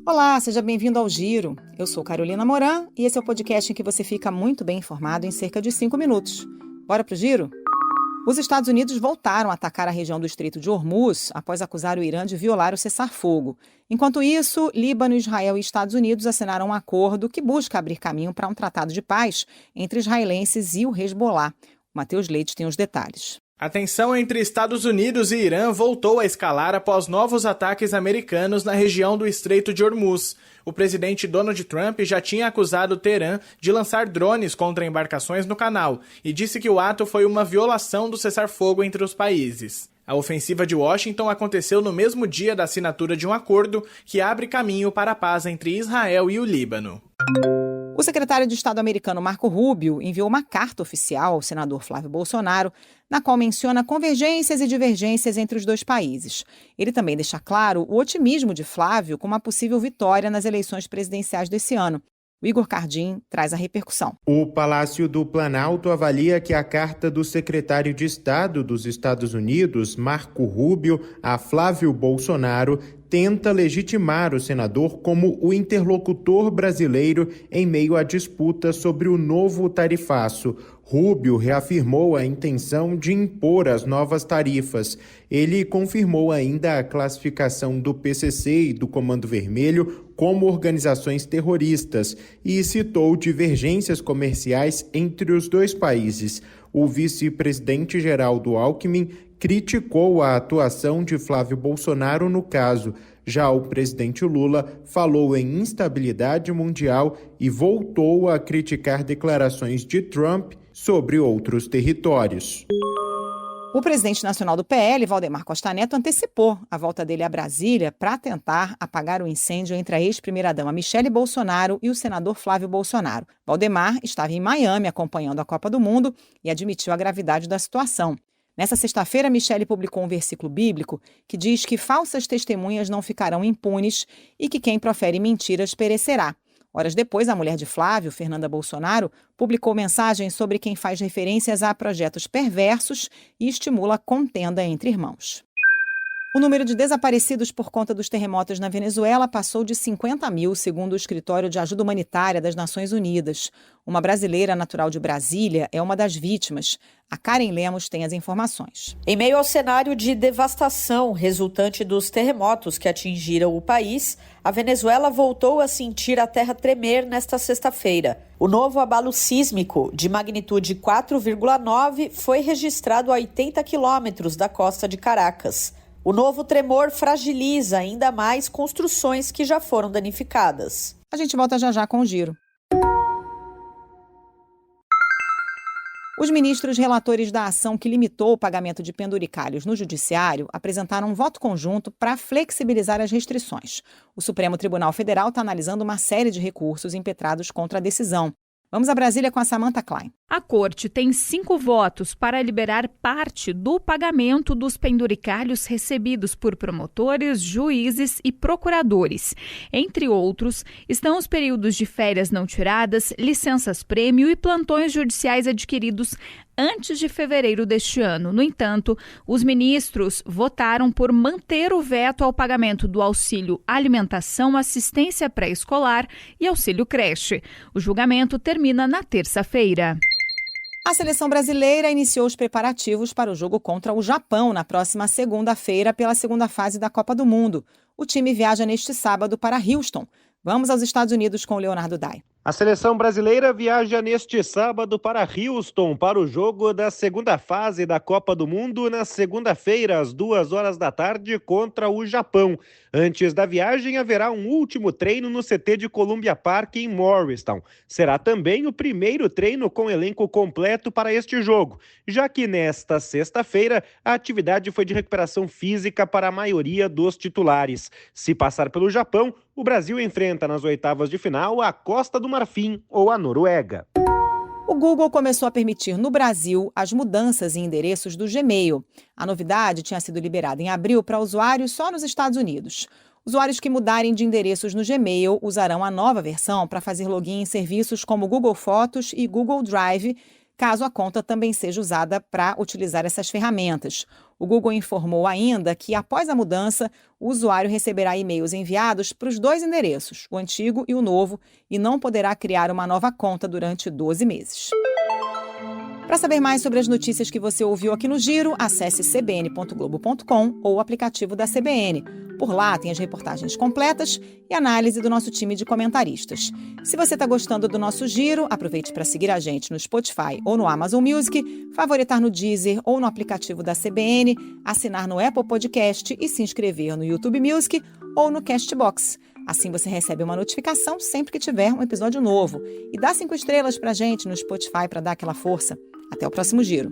Olá, seja bem-vindo ao Giro. Eu sou Carolina Moran e esse é o podcast em que você fica muito bem informado em cerca de 5 minutos. Bora pro Giro? Os Estados Unidos voltaram a atacar a região do Estreito de Hormuz após acusar o Irã de violar o cessar-fogo. Enquanto isso, Líbano, Israel e Estados Unidos assinaram um acordo que busca abrir caminho para um tratado de paz entre israelenses e o Hezbollah. O Matheus Leite tem os detalhes. A tensão entre Estados Unidos e Irã voltou a escalar após novos ataques americanos na região do Estreito de Hormuz. O presidente Donald Trump já tinha acusado Teherã de lançar drones contra embarcações no canal e disse que o ato foi uma violação do cessar-fogo entre os países. A ofensiva de Washington aconteceu no mesmo dia da assinatura de um acordo que abre caminho para a paz entre Israel e o Líbano. O secretário de Estado americano Marco Rubio enviou uma carta oficial ao senador Flávio Bolsonaro, na qual menciona convergências e divergências entre os dois países. Ele também deixa claro o otimismo de Flávio com uma possível vitória nas eleições presidenciais desse ano. O Igor Cardim traz a repercussão. O Palácio do Planalto avalia que a carta do secretário de Estado dos Estados Unidos, Marco Rubio, a Flávio Bolsonaro, tenta legitimar o senador como o interlocutor brasileiro em meio à disputa sobre o novo tarifaço. Rubio reafirmou a intenção de impor as novas tarifas. Ele confirmou ainda a classificação do PCC e do Comando Vermelho como organizações terroristas e citou divergências comerciais entre os dois países. O vice-presidente Geraldo Alckmin criticou a atuação de Flávio Bolsonaro no caso. Já o presidente Lula falou em instabilidade mundial e voltou a criticar declarações de Trump sobre outros territórios. O presidente nacional do PL, Valdemar Costa Neto, antecipou a volta dele a Brasília para tentar apagar o incêndio entre a ex-primeira-dama Michele Bolsonaro e o senador Flávio Bolsonaro. Valdemar estava em Miami acompanhando a Copa do Mundo e admitiu a gravidade da situação. Nessa sexta-feira, Michele publicou um versículo bíblico que diz que falsas testemunhas não ficarão impunes e que quem profere mentiras perecerá. Horas depois, a mulher de Flávio, Fernanda Bolsonaro, publicou mensagens sobre quem faz referências a projetos perversos e estimula contenda entre irmãos. O número de desaparecidos por conta dos terremotos na Venezuela passou de 50 mil, segundo o Escritório de Ajuda Humanitária das Nações Unidas. Uma brasileira natural de Brasília é uma das vítimas. A Karen Lemos tem as informações. Em meio ao cenário de devastação resultante dos terremotos que atingiram o país, a Venezuela voltou a sentir a terra tremer nesta sexta-feira. O novo abalo sísmico, de magnitude 4,9, foi registrado a 80 quilômetros da costa de Caracas. O novo tremor fragiliza ainda mais construções que já foram danificadas. A gente volta já com o Giro. Os ministros relatores da ação que limitou o pagamento de penduricalhos no judiciário apresentaram um voto conjunto para flexibilizar as restrições. O Supremo Tribunal Federal está analisando uma série de recursos impetrados contra a decisão. Vamos a Brasília com a Samantha Klein. A corte tem 5 votos para liberar parte do pagamento dos penduricalhos recebidos por promotores, juízes e procuradores. Entre outros, estão os períodos de férias não tiradas, licenças-prêmio e plantões judiciais adquiridos antes de fevereiro deste ano. No entanto, os ministros votaram por manter o veto ao pagamento do auxílio alimentação, assistência pré-escolar e auxílio creche. O julgamento termina na terça-feira. A seleção brasileira iniciou os preparativos para o jogo contra o Japão na próxima segunda-feira pela segunda fase da Copa do Mundo. O time viaja neste sábado para Houston. Vamos aos Estados Unidos com o Leonardo Dai. A seleção brasileira viaja neste sábado para Houston para o jogo da segunda fase da Copa do Mundo na segunda-feira, às 2h da tarde, contra o Japão. Antes da viagem, haverá um último treino no CT de Columbia Park em Morristown. Será também o primeiro treino com elenco completo para este jogo, já que nesta sexta-feira a atividade foi de recuperação física para a maioria dos titulares. Se passar pelo Japão, o Brasil enfrenta nas oitavas de final a Costa do Marfim ou a Noruega. O Google começou a permitir no Brasil as mudanças em endereços do Gmail. A novidade tinha sido liberada em abril para usuários só nos Estados Unidos. Usuários que mudarem de endereços no Gmail usarão a nova versão para fazer login em serviços como Google Fotos e Google Drive, caso a conta também seja usada para utilizar essas ferramentas. O Google informou ainda que, após a mudança, o usuário receberá e-mails enviados para os 2 endereços, o antigo e o novo, e não poderá criar uma nova conta durante 12 meses. Para saber mais sobre as notícias que você ouviu aqui no Giro, acesse cbn.globo.com ou o aplicativo da CBN. Por lá tem as reportagens completas e análise do nosso time de comentaristas. Se você está gostando do nosso Giro, aproveite para seguir a gente no Spotify ou no Amazon Music, favoritar no Deezer ou no aplicativo da CBN, assinar no Apple Podcast e se inscrever no YouTube Music ou no Castbox. Assim você recebe uma notificação sempre que tiver um episódio novo. E dá 5 estrelas para a gente no Spotify para dar aquela força. Até o próximo Giro.